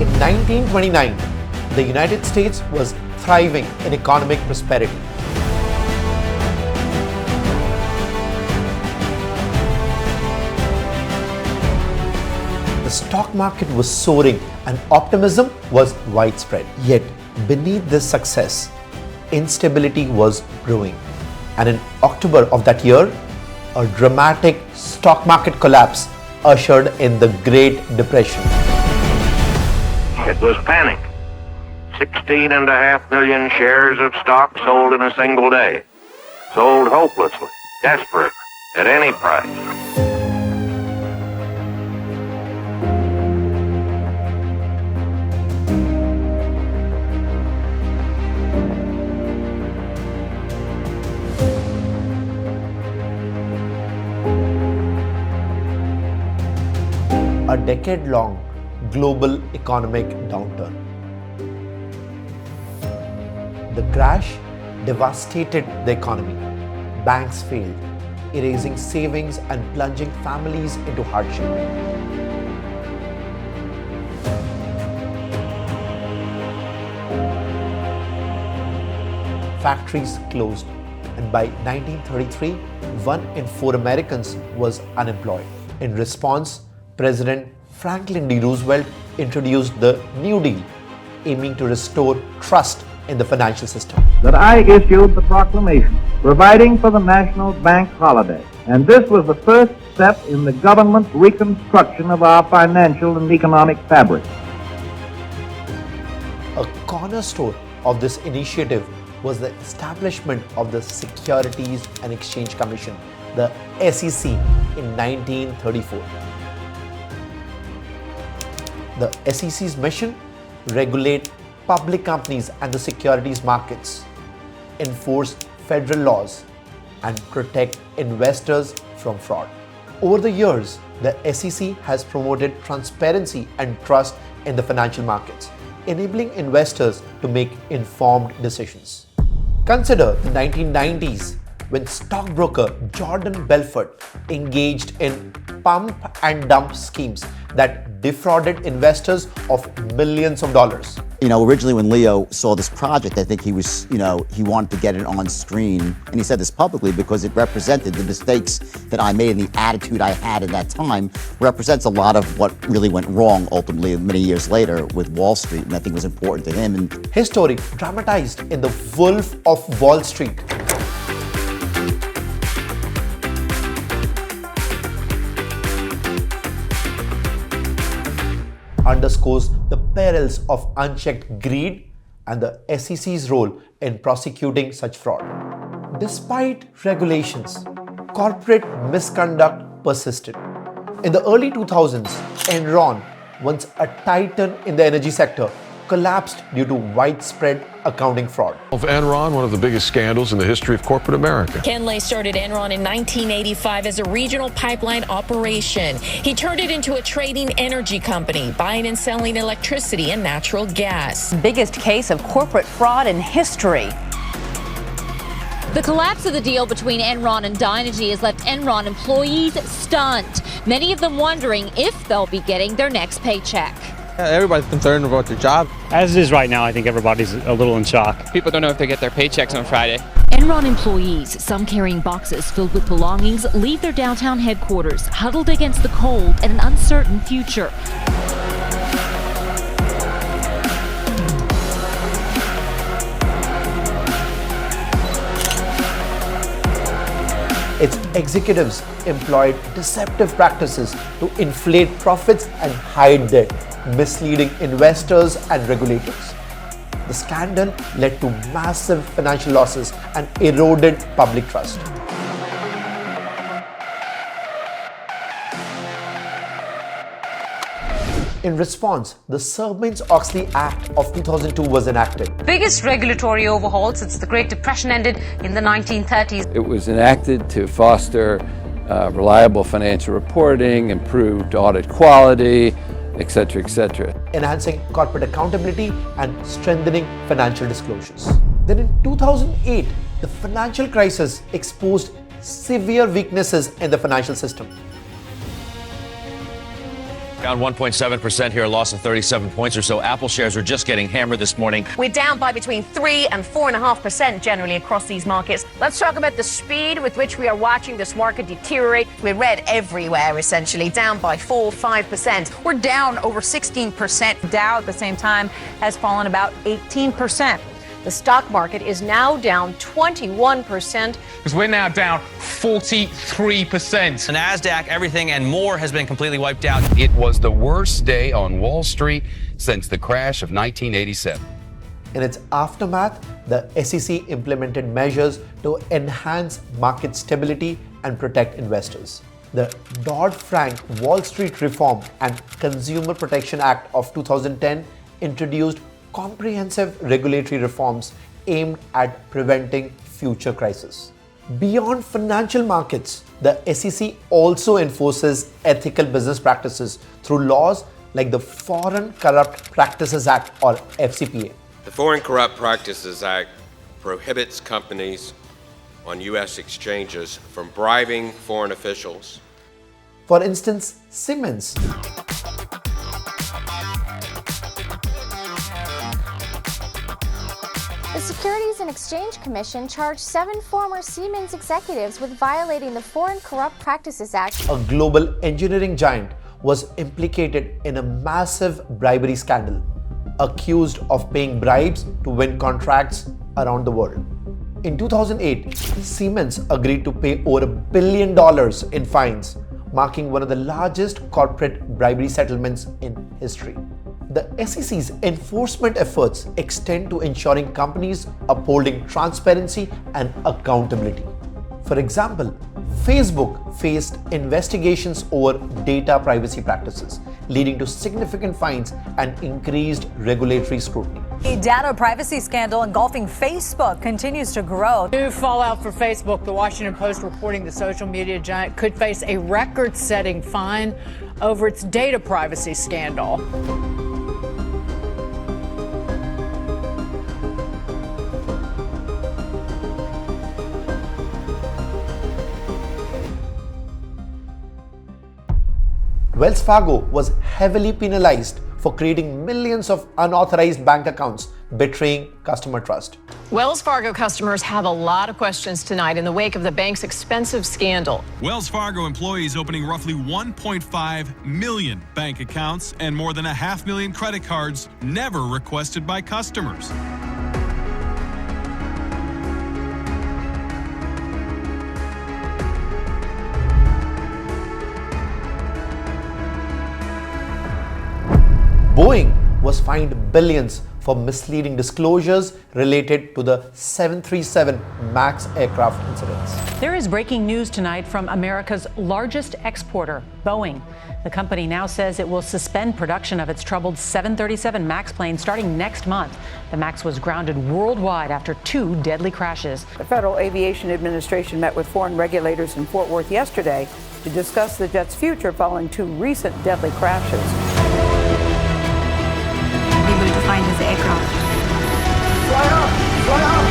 In 1929, the United States was thriving in economic prosperity. The stock market was soaring and optimism was widespread. Yet, beneath this success, instability was brewing. And in October of that year, a dramatic stock market collapse ushered in the Great Depression. It was panic. 16.5 million shares of stock sold in a single day. Sold hopelessly, desperate, at any price. A decade-long global economic downturn. The crash devastated the economy. Banks failed, erasing savings and plunging families into hardship. Factories closed, and by 1933, 1 in 4 Americans was unemployed. In response, President Franklin D. Roosevelt introduced the New Deal, aiming to restore trust in the financial system. That I issued the proclamation providing for the national bank holiday. And this was the first step in the government's reconstruction of our financial and economic fabric. A cornerstone of this initiative was the establishment of the Securities and Exchange Commission, the SEC, in 1934. The SEC's mission: regulate public companies and the securities markets, enforce federal laws, and protect investors from fraud. Over the years, the SEC has promoted transparency and trust in the financial markets, enabling investors to make informed decisions. Consider the 1990s, when stockbroker Jordan Belfort engaged in pump and dump schemes that defrauded investors of millions of dollars. Originally when Leo saw this project, I think he was, he wanted to get it on screen. And he said this publicly because it represented the mistakes that I made and the attitude I had at that time represents a lot of what really went wrong ultimately many years later with Wall Street. And I think it was important to him. And his story dramatized in The Wolf of Wall Street. Underscores the perils of unchecked greed and the SEC's role in prosecuting such fraud. Despite regulations, corporate misconduct persisted. In the early 2000s, Enron, once a titan in the energy sector, collapsed due to widespread accounting fraud. Of Enron, one of the biggest scandals in the history of corporate America. Ken Lay started Enron in 1985 as a regional pipeline operation. He turned it into a trading energy company, buying and selling electricity and natural gas. Biggest case of corporate fraud in history. The collapse of the deal between Enron and Dynegy has left Enron employees stunned, many of them wondering if they'll be getting their next paycheck. Everybody's concerned about their job. As it is right now, I think everybody's a little in shock. People don't know if they get their paychecks on Friday. Enron employees, some carrying boxes filled with belongings, leave their downtown headquarters, huddled against the cold and an uncertain future. Its executives employed deceptive practices to inflate profits and hide debt, misleading investors and regulators. The scandal led to massive financial losses and eroded public trust. In response, the Sarbanes-Oxley Act of 2002 was enacted. Biggest regulatory overhaul since the Great Depression ended in the 1930s. It was enacted to foster reliable financial reporting, improved audit quality, etc., etc. Enhancing corporate accountability and strengthening financial disclosures. Then in 2008, the financial crisis exposed severe weaknesses in the financial system. Down 1.7% here, a loss of 37 points or so. Apple shares are just getting hammered this morning. We're down by between 3 and 4.5% generally across these markets. Let's talk about the speed with which we are watching this market deteriorate. We're red everywhere, essentially, down by 4-5%. We're down over 16%. Dow at the same time has fallen about 18%. The stock market is now down 21%. Because we're now down 43%. The NASDAQ, everything and more has been completely wiped out. It was the worst day on Wall Street since the crash of 1987. In its aftermath, the SEC implemented measures to enhance market stability and protect investors. The Dodd-Frank Wall Street Reform and Consumer Protection Act of 2010 introduced comprehensive regulatory reforms aimed at preventing future crises. Beyond financial markets, the SEC also enforces ethical business practices through laws like the Foreign Corrupt Practices Act, or FCPA. The Foreign Corrupt Practices Act prohibits companies on U.S. exchanges from bribing foreign officials. For instance, Siemens. The Securities and Exchange Commission charged 7 former Siemens executives with violating the Foreign Corrupt Practices Act. A global engineering giant was implicated in a massive bribery scandal, accused of paying bribes to win contracts around the world. In 2008, Siemens agreed to pay over $1 billion in fines, marking one of the largest corporate bribery settlements in history. The SEC's enforcement efforts extend to ensuring companies upholding transparency and accountability. For example, Facebook faced investigations over data privacy practices, leading to significant fines and increased regulatory scrutiny. A data privacy scandal engulfing Facebook continues to grow. New fallout for Facebook. The Washington Post reporting the social media giant could face a record-setting fine over its data privacy scandal. Wells Fargo was heavily penalized for creating millions of unauthorized bank accounts, betraying customer trust. Wells Fargo customers have a lot of questions tonight in the wake of the bank's expensive scandal. Wells Fargo employees opening roughly 1.5 million bank accounts and more than 500,000 credit cards never requested by customers. Boeing was fined billions for misleading disclosures related to the 737 MAX aircraft incidents. There is breaking news tonight from America's largest exporter, Boeing. The company now says it will suspend production of its troubled 737 MAX plane starting next month. The MAX was grounded worldwide after 2 deadly crashes. The Federal Aviation Administration met with foreign regulators in Fort Worth yesterday to discuss the jet's future following 2 recent deadly crashes. Able to find his aircraft. Fly up! Fly up!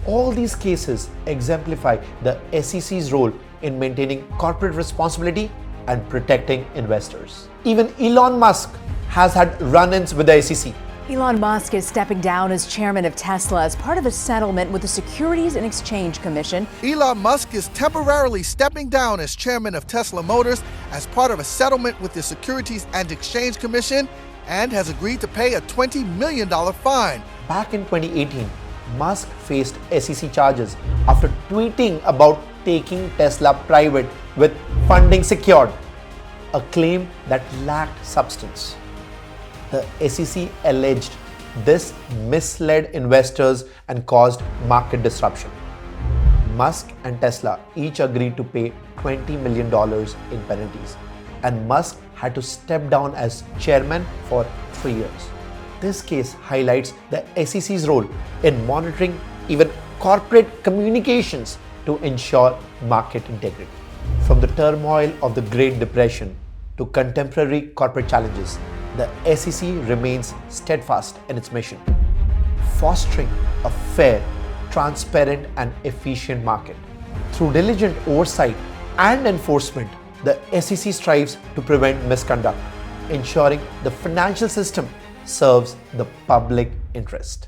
All these cases exemplify the SEC's role in maintaining corporate responsibility and protecting investors. Even Elon Musk has had run-ins with the SEC. Elon Musk is stepping down as chairman of Tesla as part of a settlement with the Securities and Exchange Commission. Elon Musk is temporarily stepping down as chairman of Tesla Motors as part of a settlement with the Securities and Exchange Commission and has agreed to pay a $20 million fine. Back in 2018, Musk faced SEC charges after tweeting about taking Tesla private with funding secured, a claim that lacked substance. The SEC alleged this misled investors and caused market disruption. Musk and Tesla each agreed to pay $20 million in penalties, and Musk had to step down as chairman for 3 years. This case highlights the SEC's role in monitoring even corporate communications to ensure market integrity. From the turmoil of the Great Depression to contemporary corporate challenges, the SEC remains steadfast in its mission, fostering a fair, transparent, and efficient market. Through diligent oversight and enforcement, the SEC strives to prevent misconduct, ensuring the financial system serves the public interest.